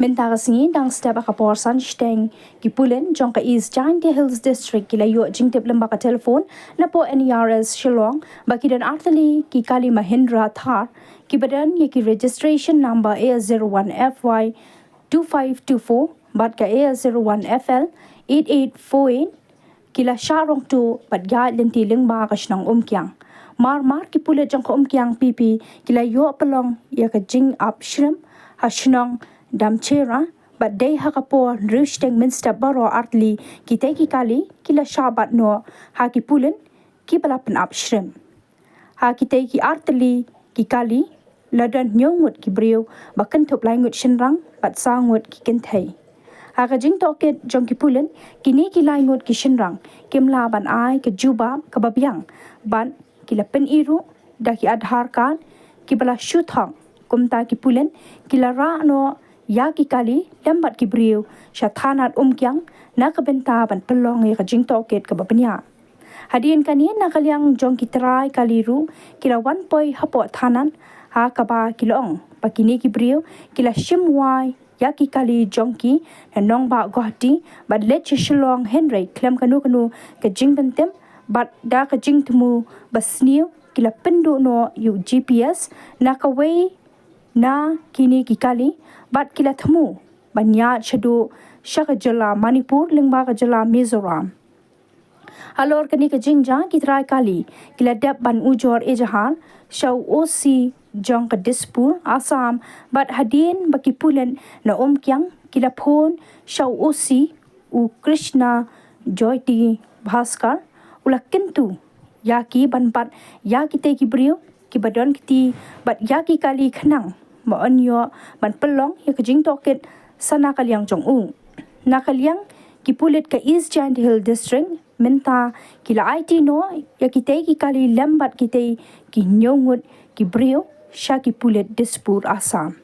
Minta kasingi dang step akapor sansteng ki Pulit jong ka East Giant Hills District kila yo jingtip lembak ka telefon na po NERS Shillong baki dan artali ki Kali Thar ki badan ye ki registration number A01FY 2524 bat ka A01FL 8848 kila syarong tu bat ga lenti lengba ka shnang kyang mar ki Pulit jong ka kyang pipi kila yo pelong ya ka jing up shrimp ha shnang dam chera bat day hakapor rushteng minsta baro artli ki te ki Kali kila shabat no ha ki Pulit ki balapan up shrimp ha ki te ki artli ki Kali ladan nyongut ki brio bakan top langut shinrang bat sangut ki kentai ha ka jing toket jong ki Pulit kini ki langut ki shinrang kimla ban ai ke jubab ka babyang ban kila pen iru da ki adhar card ki bala shuthang kumta ki Pulit kila ra no ya ki Kali lambat ki brio syathanat kyang na kabenta ban pelong ya ka jing toket ka babnya hadin kani na kalyang jong ki trai kaliru kila 1 poi hapo thanan ha kaba kilong pakini ki brio kila shimwai ya ki Kali jongki na nong ba gohti bad let shilong henry klem kanu ka jing bentem bad da ka jing thmu basniu kila pendu no yu GPS na ka way na kini ki Kali bat kila thmu banya chadu shaka jala Manipur lengba ka jala Mizoram halor kani ka jingja ki trai Kali kila dep ban ujor EJH shaw OC jong ka Dispur Assam bat hadin baki Pulit na kyang kila phone shaw OC u Krishna Joyti Bhaskar ula kentu yaki banpat yaki te ki brio ki badon kiti bat yaki Kali khanang ma onyo ban pelong ya ka jing toket sana kalyang jong na kalyang ki Pulit ka East Giant Hill District minta kila IT no ya ki te ki Kali lambat ki te ki nyongut ki brio sha ki Pulit Dispur Assam